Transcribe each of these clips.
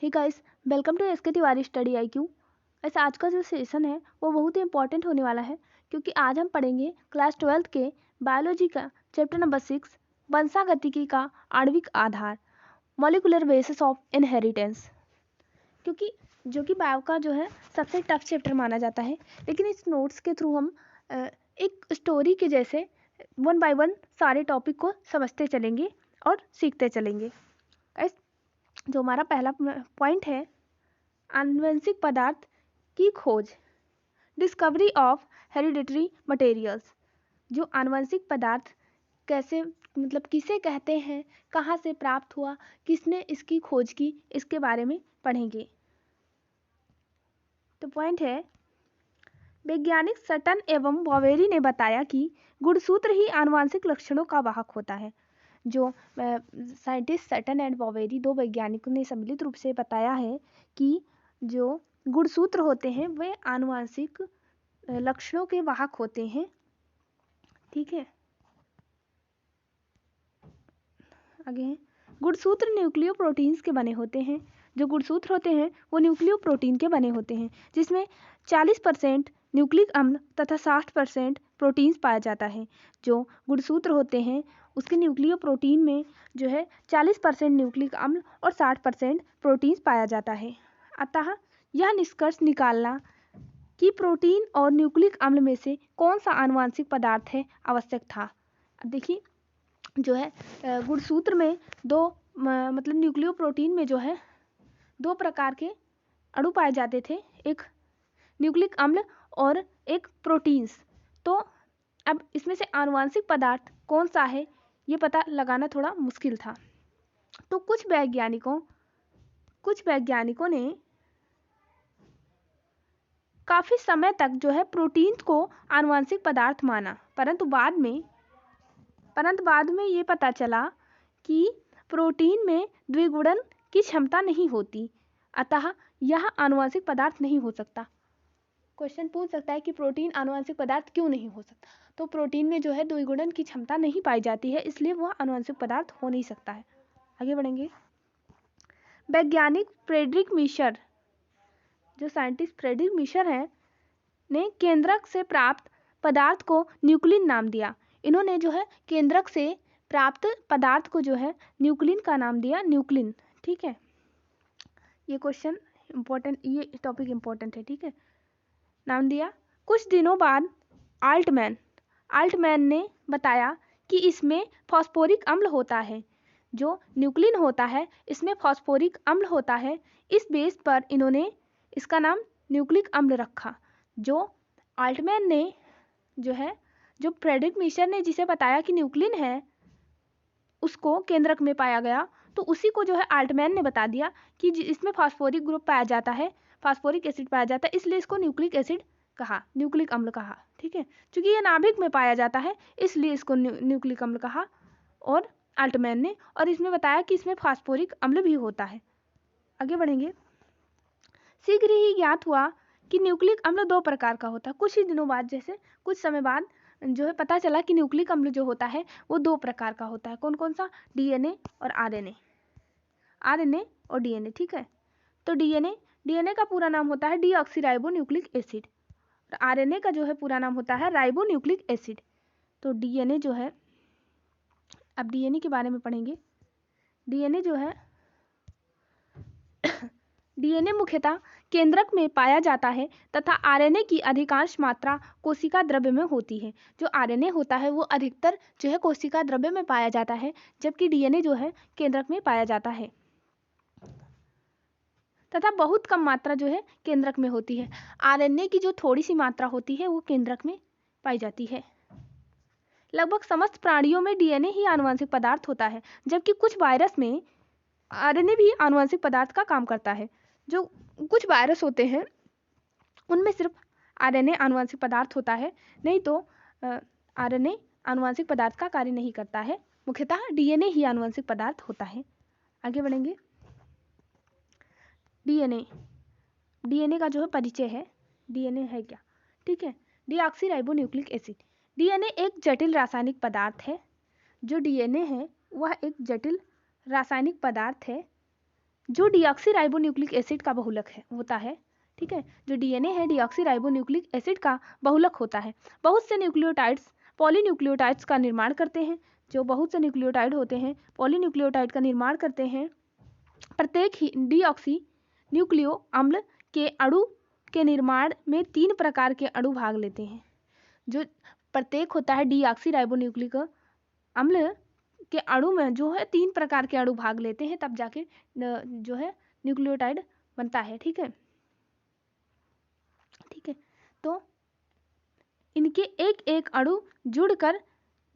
Hey guys, welcome to SK Tiwari study IQ। ऐसा आज का जो सेशन है वो बहुत ही इंपॉर्टेंट होने वाला है, क्योंकि आज हम पढ़ेंगे क्लास 12th के बायोलॉजी का चैप्टर नंबर 6 वंशागतिकी का आणविक आधार, मॉलिक्यूलर बेसिस ऑफ इनहेरिटेंस। क्योंकि जो कि बायो का जो है सबसे टफ चैप्टर माना जाता है, लेकिन इस नोट्स के थ्रू हम एक स्टोरी के जैसे वन बाय वन सारे टॉपिक को समझते चलेंगे और सीखते चलेंगे। जो हमारा पहला पॉइंट है, आनुवंशिक पदार्थ की खोज, डिस्कवरी ऑफ हेरिडिटरी मटेरियल्स। जो आनुवंशिक पदार्थ कैसे किसे कहते हैं, कहाँ से प्राप्त हुआ, किसने इसकी खोज की, इसके बारे में पढ़ेंगे। तो पॉइंट है, वैज्ञानिक सटन एवं बॉवेरी ने बताया कि गुणसूत्र ही आनुवंशिक लक्षणों का वाहक होता है। जो साइंटिस्ट सटन एंड बॉवेरी, दो वैज्ञानिकों ने सम्मिलित रूप से बताया है कि जो गुणसूत्र होते हैं वे आनुवंशिक लक्षणों के वाहक होते हैं। ठीक है, आगे हैं, गुणसूत्र न्यूक्लियो प्रोटीन्स के बने होते हैं। जो गुणसूत्र होते हैं वो न्यूक्लियो प्रोटीन के बने होते हैं, जिसमें 40% न्यूक्लिक अम्ल तथा 60% प्रोटीन्स पाया जाता है। जो गुणसूत्र होते हैं उसके न्यूक्लियो प्रोटीन में जो है 40% न्यूक्लिक अम्ल और 60% प्रोटीन्स पाया जाता है। अतः यह निष्कर्ष निकालना कि प्रोटीन और न्यूक्लिक अम्ल में से कौन सा आनुवंशिक पदार्थ है आवश्यक था। देखिए, जो है गुणसूत्र में दो न्यूक्लियो प्रोटीन में जो है दो प्रकार के अणु पाए जाते थे, एक न्यूक्लिक अम्ल और एक प्रोटीन्स। तो अब इसमें से आनुवंशिक पदार्थ कौन सा है ये पता लगाना थोड़ा मुश्किल था। तो कुछ वैज्ञानिकों ने काफी समय तक जो है प्रोटीन को आनुवंशिक पदार्थ माना, परंतु बाद में ये पता चला कि प्रोटीन में द्विगुणन की क्षमता नहीं होती, अतः यह आनुवंशिक पदार्थ नहीं हो सकता। क्वेश्चन पूछ सकता है कि प्रोटीन आनुवंशिक पदार्थ क्यों नहीं हो सकता। तो प्रोटीन में जो है द्विगुणन की क्षमता नहीं पाई जाती है, इसलिए वह आनुवंशिक पदार्थ हो नहीं सकता है। आगे बढ़ेंगे। वैज्ञानिक फ्रेडरिक मिशर, जो साइंटिस्ट फ्रेडरिक मिशर हैं, ने केंद्रक से प्राप्त पदार्थ को न्यूक्लिन नाम दिया। इन्होंने जो है केंद्रक से प्राप्त पदार्थ को जो है न्यूक्लिन का नाम दिया, न्यूक्लिन। ठीक है, ये क्वेश्चन इंपॉर्टेंट, ये टॉपिक इंपॉर्टेंट है। ठीक है, नाम दिया। कुछ दिनों बाद आल्टमैन ने बताया कि इसमें फॉस्फोरिक अम्ल होता है। जो न्यूक्लिन होता है इसमें फॉस्फोरिक अम्ल होता है। इस बेस पर इन्होंने इसका नाम न्यूक्लिक अम्ल रखा। जो आल्टमैन ने जो फ्रेडरिक मिशर ने जिसे बताया कि न्यूक्लिन है, उसको केंद्रक में पाया गया, तो उसी को जो है आल्टमैन ने बता दिया कि इसमें फॉस्फोरिक ग्रुप पाया जाता है, फॉस्फोरिक एसिड पाया जाता है, इसलिए इसको न्यूक्लिक एसिड कहा, न्यूक्लिक अम्ल कहा। ठीक है, क्योंकि ये नाभिक में पाया जाता है इसलिए इसको न्यूक्लिक अम्ल कहा और आल्टमैन ने, और इसमें बताया कि इसमें फॉस्फोरिक अम्ल भी होता है। आगे बढ़ेंगे। शीघ्र ही ज्ञात हुआ कि न्यूक्लिक अम्ल दो प्रकार का होता है। कुछ ही दिनों बाद, जैसे कुछ समय बाद जो है पता चला कि न्यूक्लिक अम्ल जो होता है वो दो प्रकार का होता है। कौन कौन सा? DNA और RNA और DNA। ठीक है, तो DNA का पूरा नाम होता है डीऑक्सीराइबो न्यूक्लिक एसिड, और RNA का जो है पूरा नाम होता है राइबो न्यूक्लिक एसिड। तो DNA जो है, अब DNA के बारे में पढ़ेंगे। DNA जो है DNA मुख्यतः केंद्रक में पाया जाता है तथा RNA की अधिकांश मात्रा कोशिका द्रव्य में होती है। जो RNA होता है वो अधिकतर जो है कोशिका द्रव्य में पाया जाता है, जबकि DNA जो है केंद्रक में पाया जाता है तथा बहुत कम मात्रा जो है केंद्रक में होती है। RNA की जो थोड़ी सी मात्रा होती है वो केंद्रक में पाई जाती है। लगभग समस्त प्राणियों में DNA ही आनुवंशिक पदार्थ होता है, जबकि कुछ वायरस में RNA भी आनुवंशिक पदार्थ का काम करता है। जो कुछ वायरस होते हैं उनमें सिर्फ RNA आनुवंशिक पदार्थ होता है, नहीं तो RNA आनुवंशिक पदार्थ का कार्य नहीं करता है। मुख्यतः DNA ही आनुवंशिक पदार्थ होता है। आगे बढ़ेंगे। DNA का जो है परिचय है। DNA है क्या? ठीक है, डीऑक्सीराइबो न्यूक्लिक एसिड। DNA एक जटिल रासायनिक पदार्थ है। जो DNA है वह एक जटिल रासायनिक पदार्थ है जो डीऑक्सीराइबोन्यूक्लिक एसिड का बहुलक है होता है, ठीक है, जो डीएनए है डीऑक्सीराइबोन्यूक्लिक एसिड का बहुलक होता है। बहुत से न्यूक्लियोटाइड्स पॉलीन्यूक्लियोटाइड्स का निर्माण करते हैं। जो बहुत से न्यूक्लियोटाइड होते हैं पॉलीन्यूक्लियोटाइड का निर्माण करते हैं। प्रत्येक ही डीऑक्सी न्यूक्लियो अम्ल के अणु के निर्माण में 3 प्रकार के अणु भाग लेते हैं। जो प्रत्येक होता है डीऑक्सीराइबोन्यूक्लिक अम्ल के अणु में जो है 3 प्रकार के अणु भाग लेते हैं, तब जाके जो है न्यूक्लियोटाइड बनता है। ठीक है, ठीक है, तो इनके एक एक अणु जुड़कर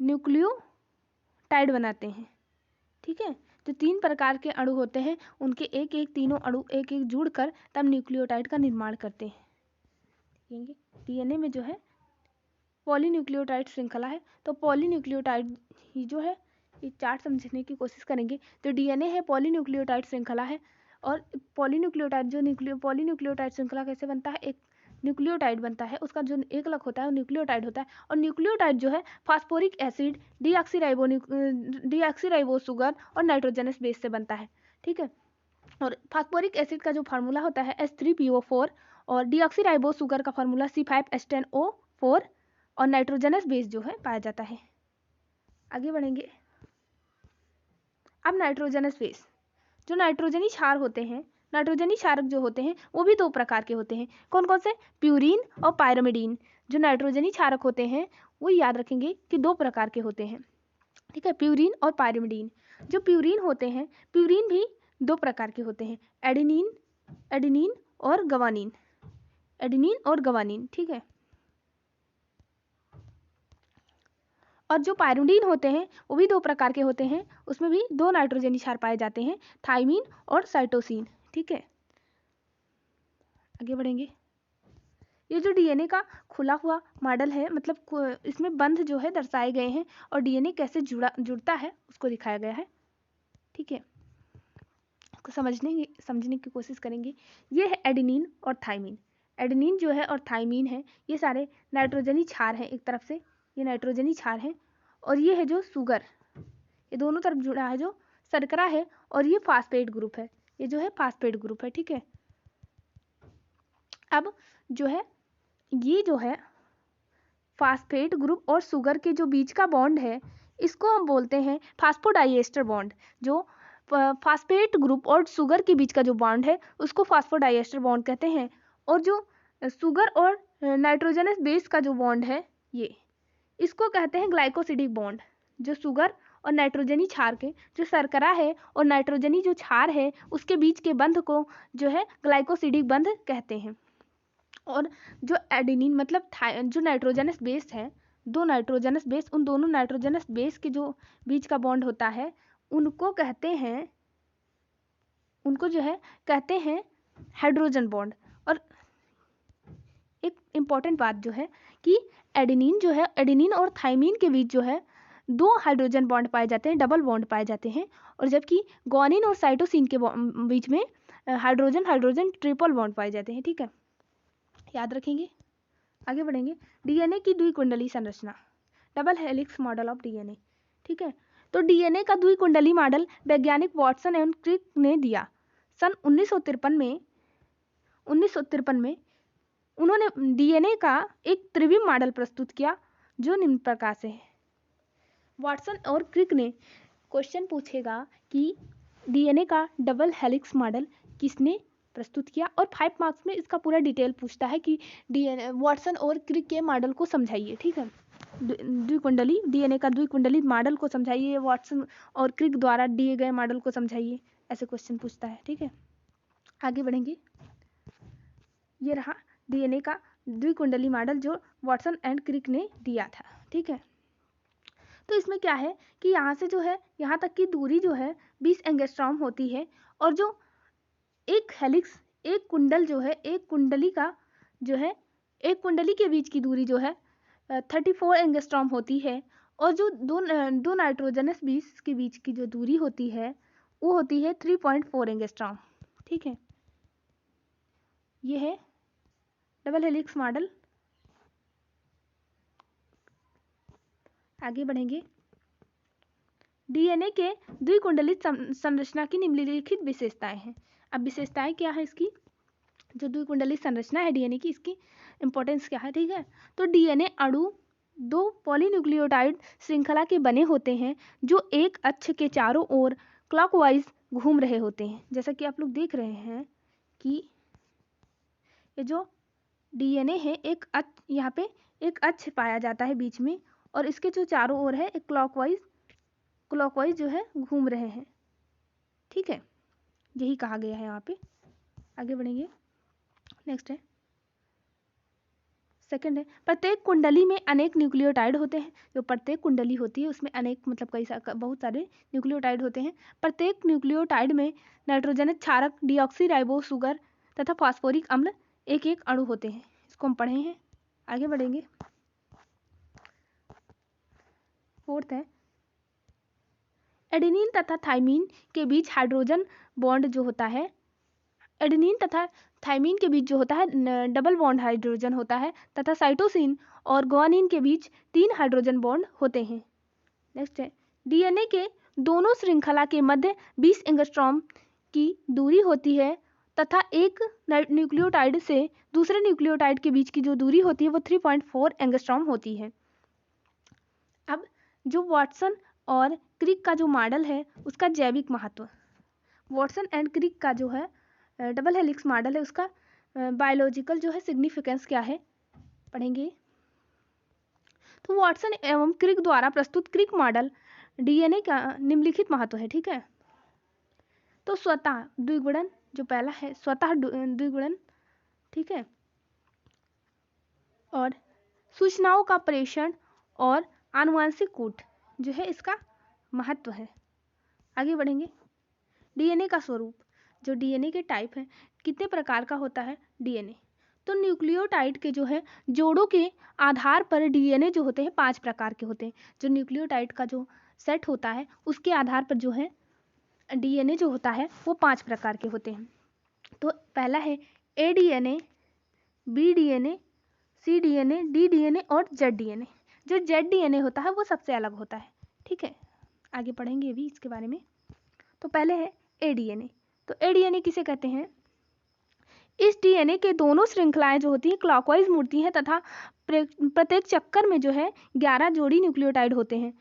न्यूक्लियोटाइड बनाते हैं। ठीक है, जो 3 प्रकार के अणु होते हैं उनके एक एक तीनों अणु एक एक जुड़कर तब न्यूक्लियोटाइड का निर्माण करते हैं। डीएनए में जो है पॉलीन्यूक्लियोटाइड श्रृंखला है, तो पॉलीन्यूक्लियोटाइड ही जो है ये चार्ट समझने की कोशिश करेंगे। तो डीएनए है पॉलीन्यूक्लियोटाइड श्रृंखला है, और पॉलीन्यूक्लियोटाइड जो पॉलीन्यूक्लियोटाइड श्रृंखला कैसे बनता है, एक न्यूक्लियोटाइड बनता है, उसका जो एकलक होता है वो न्यूक्लियोटाइड होता है। और न्यूक्लियोटाइड जो है फास्फोरिक एसिड डीऑक्सीराइबो शुगर और नाइट्रोजनस बेस से बनता है। ठीक है, और फास्फोरिक एसिड का जो फार्मूला होता है H3PO4 और डीऑक्सीराइबो शुगर का फार्मूला C5H10O4 और नाइट्रोजनस बेस जो है पाया जाता है। आगे बढ़ेंगे। अब नाइट्रोजनस बेस, जो नाइट्रोजनी क्षार होते हैं, नाइट्रोजनी क्षारक जो होते हैं वो भी 2 प्रकार के होते हैं। कौन कौन से? प्यूरीन और पायरिमिडीन। जो नाइट्रोजनी क्षारक होते हैं वो याद रखेंगे कि 2 प्रकार के होते हैं। ठीक है, प्यूरीन और पायरिमिडीन। जो प्यूरीन होते हैं, प्यूरीन भी 2 प्रकार के होते हैं, एडेनिन और गवानीन। एडेनिन और गवानीन, ठीक है। और जो पायरिमिडीन होते हैं वो भी 2 प्रकार के होते हैं, उसमें भी 2 नाइट्रोजनी क्षार पाए जाते हैं, थाइमीन और साइटोसिन। ठीक है, आगे बढ़ेंगे। ये जो डीएनए का खुला हुआ मॉडल है, मतलब इसमें बंध जो है दर्शाए गए हैं और डीएनए कैसे जुड़ता है उसको दिखाया गया है। ठीक है, इसको समझने की कोशिश करेंगे। ये है एडेनिन और थाइमीन। एडेनिन जो है और थाइमीन है, ये सारे नाइट्रोजनी क्षार हैं। एक तरफ से ये नाइट्रोजनी क्षार हैं, और ये है जो शुगर, ये दोनों तरफ जुड़ा है जो शर्करा है, और ये फास्फेट ग्रुप है, ये जो है फास्फेट ग्रुप है। ठीक है, अब जो है ये जो है फास्फेट ग्रुप और शुगर के जो बीच का बॉन्ड है इसको हम बोलते हैं फास्फोडाइएस्टर बॉन्ड। जो फास्फेट ग्रुप और शुगर के बीच का जो बॉन्ड है उसको फास्फोडाइएस्टर बॉन्ड कहते हैं। और जो शुगर और नाइट्रोजनस बेस का जो बॉन्ड है ये, इसको कहते हैं ग्लाइकोसिडिक बॉन्ड। जो शुगर और नाइट्रोजनी क्षार के जो शर्करा है और नाइट्रोजनी जो क्षार है उसके बीच के बंध को जो है ग्लाइकोसिडिक बंध कहते हैं। और जो एडेनिन मतलब जो नाइट्रोजनस बेस है, 2 नाइट्रोजनस बेस, उन दोनों नाइट्रोजनस बेस के जो बीच का बॉन्ड होता है उनको कहते हैं, उनको जो है कहते हैं हाइड्रोजन बॉन्ड। और एक इम्पॉर्टेंट बात जो है कि एडेनिन जो है, एडेनिन और थाइमीन के बीच जो है 2 हाइड्रोजन बॉन्ड पाए जाते हैं, डबल बॉन्ड पाए जाते हैं। और जबकि ग्वानिन और साइटोसिन के बीच में हाइड्रोजन हाइड्रोजन ट्रिपल बॉन्ड पाए जाते हैं। ठीक है, याद रखेंगे। आगे बढ़ेंगे। डीएनए की द्विकुंडली संरचना, double helix model of DNA. ठीक है, तो डीएनए का द्विकुंडली मॉडल वैज्ञानिक वाटसन एवं क्रिक ने दिया। सन 1953 में उन्होंने डीएनए का एक त्रिविम मॉडल प्रस्तुत किया जो निम्न प्रकार से है। वाटसन और क्रिक ने क्वेश्चन पूछेगा कि डीएनए का डबल हेलिक्स मॉडल किसने प्रस्तुत किया, और 5 मार्क्स में इसका पूरा डिटेल पूछता है कि डीएनए वाटसन और क्रिक के मॉडल को समझाइए। ठीक है, द्विकुंडली डीएनए का द्विकुंडली मॉडल को समझाइए, वाटसन और क्रिक द्वारा दिए गए मॉडल को समझाइए, ऐसे क्वेश्चन पूछता है। ठीक है, आगे बढ़ेंगे। ये रहा डीएनए का द्विकुंडली मॉडल जो वाटसन एंड क्रिक ने दिया था। ठीक है, तो इसमें क्या है कि यहाँ से जो है यहाँ तक की दूरी जो है 20 एंगस्ट्रॉम होती है, और जो एक हेलिक्स, एक कुंडल जो है, एक कुंडली का जो है, एक कुंडली के बीच की दूरी जो है 34 एंगस्ट्रॉम होती है। और जो दो नाइट्रोजनस बेस के बीच की जो दूरी होती है वो होती है 3.4 एंगस्ट्रॉम। ठीक है, ये है डबल हेलिक्स मॉडल। आगे बढ़ेंगे। डीएनए के द्विकुंडलित संरचना की निम्नलिखित विशेषताएं हैं। अब विशेषताएं क्या है इसकी, जो द्विकुंडली संरचना है डीएनए की, इसकी इंपॉर्टेंस क्या है, ठीक है। तो डीएनए अणु 2 पॉलीन्यूक्लियोटाइड श्रृंखला के बने होते हैं जो एक अक्ष के चारों ओर क्लॉकवाइज घूम रहे होते हैं। जैसा कि आप लोग देख रहे हैं कि ये जो डीएनए है एक यहाँ पे एक अक्ष पाया जाता है बीच में, और इसके जो चारों ओर है एक क्लॉकवाइज जो है घूम रहे हैं, ठीक है, यही कहा गया है यहाँ पे। आगे बढ़ेंगे, नेक्स्ट है सेकंड है, प्रत्येक कुंडली में अनेक न्यूक्लियोटाइड होते हैं। जो प्रत्येक कुंडली होती है उसमें अनेक मतलब बहुत सारे न्यूक्लियोटाइड होते हैं। प्रत्येक न्यूक्लियोटाइड में नाइट्रोजनस क्षारक, डीऑक्सीराइबो शुगर तथा फास्फोरिक अम्ल एक एक अणु होते हैं। इसको हम पढ़े हैं। आगे बढ़ेंगे, फोर्थ है, एडेनिन तथा थाइमिन के बीच हाइड्रोजन बॉन्ड जो होता है, एडेनिन तथा थाइमिन के बीच जो होता है डबल बॉन्ड हाइड्रोजन होता है, तथा साइटोसिन और ग्वानिन के बीच 3 हाइड्रोजन बॉन्ड होते हैं। नेक्स्ट है, डीएनए के दोनों श्रृंखला के मध्य 20 एंगस्ट्रॉम की दूरी होती है तथा एक न्यूक्लियोटाइड से दूसरे न्यूक्लियोटाइड के बीच की जो दूरी होती है वो 3.4 एंगस्ट्रॉम होती है। अब जो वाटसन और क्रिक का जो मॉडल है उसका जैविक महत्व, वाटसन एंड क्रिक का जो है डबल हेलिक्स मॉडल है, उसका बायोलॉजिकल जो है सिग्निफिकेंस क्या है पढ़ेंगे। तो वाटसन एवं क्रिक द्वारा प्रस्तुत क्रिक मॉडल डीएनए का निम्नलिखित महत्व है, ठीक है। तो स्वतः द्विगुणन, जो पहला है स्वतः द्विगुणन, ठीक है, और सूचनाओं का प्रेषण और आनुवांशिक कूट जो है इसका महत्व है। आगे बढ़ेंगे, डीएनए का स्वरूप, जो डीएनए के टाइप है, कितने प्रकार का होता है डीएनए। तो न्यूक्लियोटाइड के जो है जोड़ों के आधार पर डीएनए जो होते हैं 5 प्रकार के होते हैं। जो न्यूक्लियोटाइड का जो सेट होता है उसके आधार पर जो है डीएनए जो होता है वो 5 प्रकार के होते हैं। तो पहला है ए डीएनए, बी डीएनए, सी डीएनए, डी डीएनए और जेड डीएनए। जो जेड डीएनए होता है वो सबसे अलग होता है, ठीक है। आगे पढ़ेंगे अभी इसके बारे में। तो पहले है ए डीएनए। तो ए डीएनए किसे कहते हैं, इस डीएनए के दोनों श्रृंखलाएं जो होती हैं क्लॉकवाइज मुड़ती हैं तथा प्रत्येक चक्कर में जो है 11 जोड़ी न्यूक्लियोटाइड होते हैं।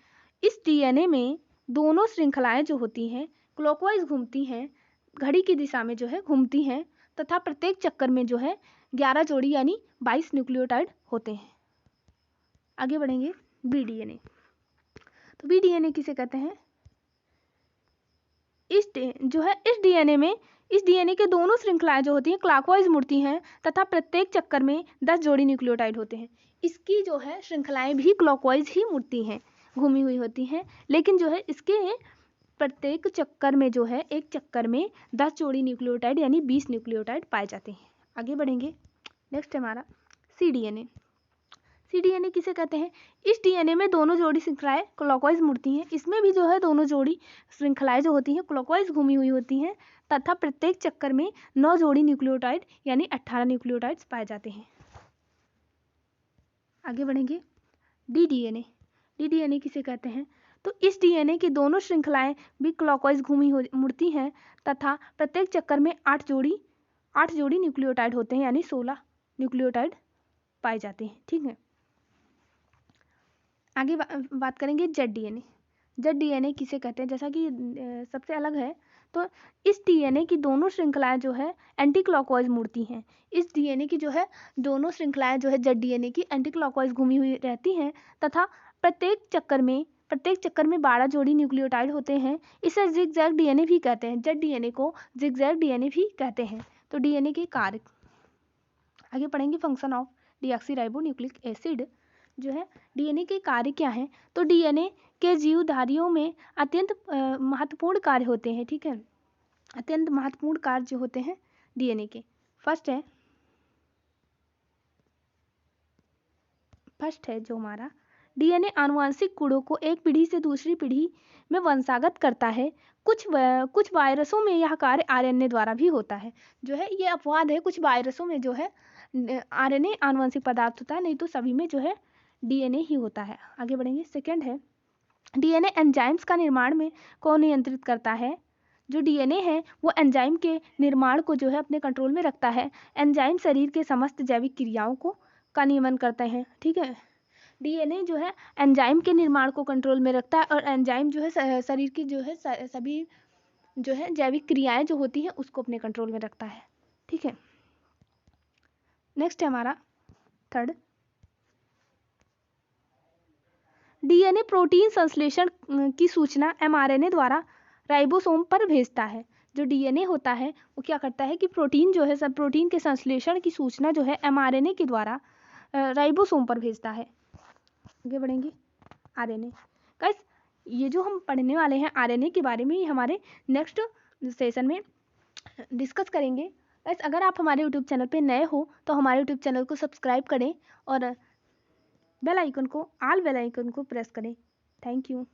इस डीएनए में दोनों श्रृंखलाएं जो होती हैं क्लॉकवाइज घूमती हैं, घड़ी की दिशा में जो है घूमती हैं, तथा प्रत्येक चक्कर में जो है 11 जोड़ी यानी 22 न्यूक्लियोटाइड होते हैं। आगे बढ़ेंगे, बी डीएनए। तो बी डीएनए किसे कहते हैं, इस डीएनए में इस डीएनए के दोनों श्रृंखलाएं जो होती हैं क्लॉकवाइज मुड़ती हैं तथा प्रत्येक चक्कर में 10 जोड़ी न्यूक्लियोटाइड होते हैं। इसकी जो है श्रृंखलाएं भी क्लॉकवाइज ही मुड़ती हैं, घूमी हुई होती हैं, लेकिन जो है इसके प्रत्येक चक्कर में जो है एक चक्कर में 10 जोड़ी न्यूक्लियोटाइड यानी 20 न्यूक्लियोटाइड पाए जाते हैं। आगे बढ़ेंगे, नेक्स्ट हमारा सी डीएनए। सी डीएनए किसे कहते हैं, इस डीएनए में दोनों जोड़ी श्रृंखलाएं क्लॉकवाइज मुड़ती हैं। इसमें भी जो है दोनों जोड़ी श्रृंखलाएं जो होती हैं क्लॉकवाइज घूमी हुई होती हैं तथा प्रत्येक चक्कर में 9 जोड़ी न्यूक्लियोटाइड यानी 18 न्यूक्लियोटाइड्स पाए जाते हैं। आगे बढ़ेंगे, डी डीएनए। डी डीएनए किसे कहते हैं, तो इस डीएनए की दोनों श्रृंखलाएं भी क्लॉकवाइज मुड़ती हैं तथा प्रत्येक चक्कर में 8 जोड़ी न्यूक्लियोटाइड होते हैं यानी 16 न्यूक्लियोटाइड पाए जाते हैं, ठीक है। आगे बात करेंगे जेड डीएनए। जेड डीएनए किसे कहते हैं, जैसा कि सबसे अलग है, तो इस डीएनए की दोनों श्रृंखलाएं जो है एंटी क्लॉकवाइज मुड़ती हैं। इस डीएनए की जो है दोनों श्रृंखलाएं जो है जेड डीएनए की एंटी क्लॉकवाइज घूमी हुई रहती हैं तथा प्रत्येक चक्कर में 12 जोड़ी न्यूक्लियोटाइड होते हैं। इसे जिगजैग डीएनए भी कहते हैं, जेड डीएनए को जिगजैग डीएनए भी कहते हैं। तो डीएनए के कार्य आगे पढ़ेंगे, function of deoxyribo nucleic acid जो है डीएनए के कार्य क्या हैं। तो डीएनए के जीवधारियों में अत्यंत महत्वपूर्ण कार्य होते हैं, ठीक है। अत्यंत महत्वपूर्ण कार्य जो होते हैं डीएनए के, फर्स्ट है जो हमारा डीएनए आनुवांशिक गुणों को एक पीढ़ी से दूसरी पीढ़ी में वंशागत करता है। कुछ वायरसों में यह कार्य आरएनए द्वारा भी होता है। जो है ये अपवाद है, कुछ वायरसों में जो है आरएनए आनुवंशिक पदार्थ होता है, नहीं तो सभी में जो है डीएनए ही होता है। आगे बढ़ेंगे, सेकंड है डीएनए एंजाइम्स का निर्माण में कौन नियंत्रित करता है। जो डीएनए है वो एंजाइम के निर्माण को जो है अपने कंट्रोल में रखता है। एंजाइम शरीर के समस्त जैविक क्रियाओं का नियमन करते हैं। ठीक है, डीएनए जो है एंजाइम के निर्माण को कंट्रोल में रखता है और एंजाइम जो है शरीर की जो है सभी जो है जैविक क्रियाएं जो होती हैं उसको अपने कंट्रोल में रखता है। ठीक है, नेक्स्ट है हमारा थर्ड, डीएनए प्रोटीन संश्लेषण की सूचना एमआरएनए द्वारा राइबोसोम पर भेजता है। जो डीएनए होता है वो क्या करता है कि प्रोटीन जो है सब प्रोटीन के संश्लेषण की सूचना जो है एमआरएनए के द्वारा राइबोसोम पर भेजता है। आगे बढ़ेंगे आरएनए। गाइस ये जो हम पढ़ने वाले हैं आरएनए के बारे में, ये हमारे नेक्स्ट सेशन में डिस्कस करेंगे। गाइस अगर आप हमारे यूट्यूब चैनल पे नए हो तो हमारे यूट्यूब चैनल को सब्सक्राइब करें और बेल आइकन को प्रेस करें। Thank you.